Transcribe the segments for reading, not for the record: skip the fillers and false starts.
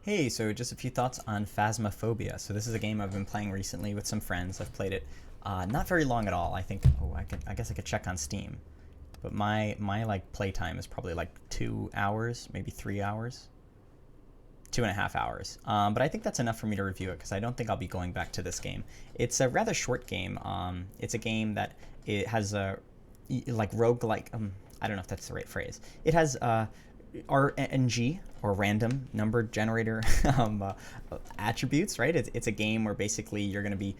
Hey, so just a few thoughts on Phasmaphobia. So this is a game I've been playing recently with some friends. I've played it not very long at all. I think. Oh, I guess I could check on Steam. But my like playtime is probably like 2 hours, maybe 3 hours, 2.5 hours. But I think that's enough for me to review it because I don't think I'll be going back to this game. It's a rather short game. It's a game that it has a like roguelike. I don't know if that's the right phrase. It has RNG or random number generator attributes, right? It's a game where basically you're going to be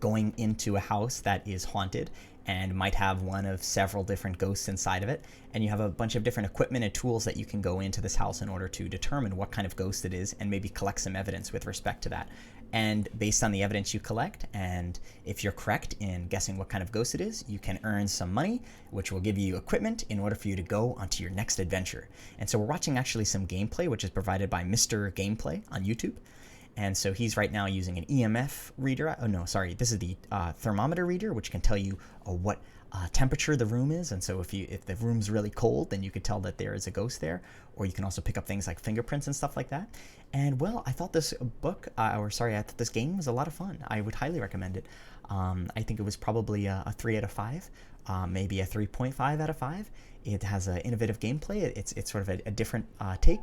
going into a house that is haunted and might have one of several different ghosts inside of it. And you have a bunch of different equipment and tools that you can go into this house in order to determine what kind of ghost it is and maybe collect some evidence with respect to that. And based on the evidence you collect, and if you're correct in guessing what kind of ghost it is, you can earn some money, which will give you equipment in order for you to go onto your next adventure. And so we're watching actually some gameplay, which is provided by Mr. Gameplay on YouTube. And so he's right now using an EMF reader. Oh, no, sorry. This is the thermometer reader, which can tell you what temperature the room is. And so if the room's really cold, then you could tell that there is a ghost there. Or you can also pick up things like fingerprints and stuff like that. And, well, I thought this I thought this game was a lot of fun. I would highly recommend it. I think it was probably a 3 out of 5, maybe a 3.5 out of 5. It has an innovative gameplay. It's sort of a different take.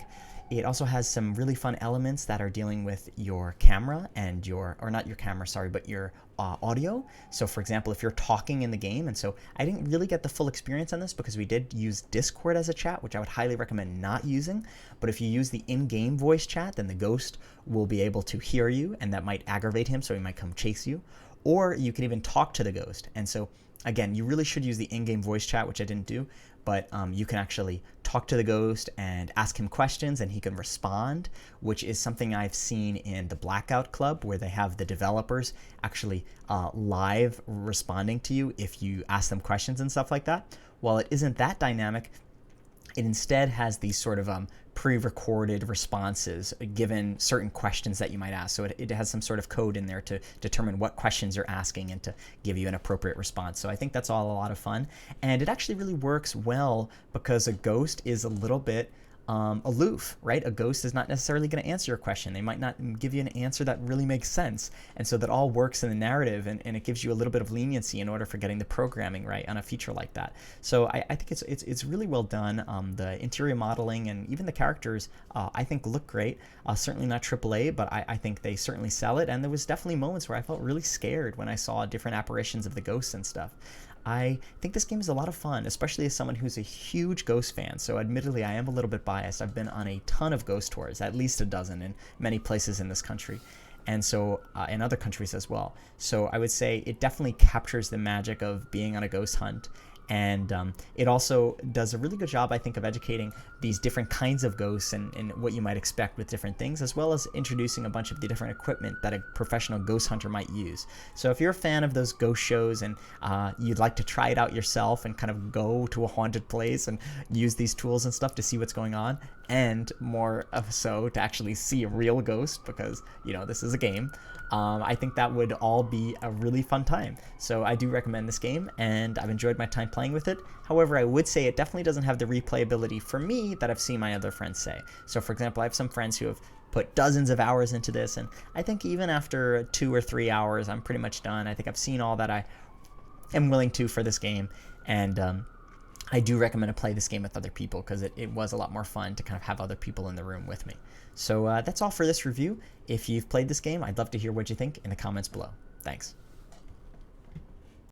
It also has some really fun elements that are dealing with your camera and or not your camera, sorry, but your audio. So for example, if you're talking in the game, and so I didn't really get the full experience on this because we did use Discord as a chat, which I would highly recommend not using. But if you use the in-game voice chat, then the ghost will be able to hear you, and that might aggravate him, so he might come chase you. Or you can even talk to the ghost. And so again, you really should use the in-game voice chat, which I didn't do, but you can actually talk to the ghost and ask him questions and he can respond, which is something I've seen in the Blackout Club, where they have the developers actually live responding to you if you ask them questions and stuff like that. While it isn't that dynamic, it instead has these sort of pre-recorded responses given certain questions that you might ask. So it has some sort of code in there to determine what questions you're asking and to give you an appropriate response. So I think that's all a lot of fun. And it actually really works well because a ghost is a little bit aloof, right? A ghost is not necessarily going to answer your question. They might not give you an answer that really makes sense. And so that all works in the narrative, and it gives you a little bit of leniency in order for getting the programming right on a feature like that. So I think it's really well done. The interior modeling and even the characters, I think look great. Certainly not AAA, but I think they certainly sell it. And there was definitely moments where I felt really scared when I saw different apparitions of the ghosts and stuff. I think this game is a lot of fun, especially as someone who's a huge Ghost fan. So admittedly, I am a little bit biased. I've been on a ton of Ghost tours, at least a dozen in many places in this country, and so in other countries as well. So I would say it definitely captures the magic of being on a ghost hunt. And it also does a really good job, I think, of educating these different kinds of ghosts and what you might expect with different things, as well as introducing a bunch of the different equipment that a professional ghost hunter might use. So if you're a fan of those ghost shows and you'd like to try it out yourself and kind of go to a haunted place and use these tools and stuff to see what's going on, and more so to actually see a real ghost, because, you know, this is a game, I think that would all be a really fun time. So I do recommend this game, and I've enjoyed my time playing with it. However, I would say it definitely doesn't have the replayability for me that I've seen my other friends say. So for example, I have some friends who have put dozens of hours into this, and I think even after 2 or 3 hours, I'm pretty much done. I think I've seen all that I am willing to for this game, and I do recommend to play this game with other people because it was a lot more fun to kind of have other people in the room with me. So that's all for this review. If you've played this game, I'd love to hear what you think in the comments below. Thanks.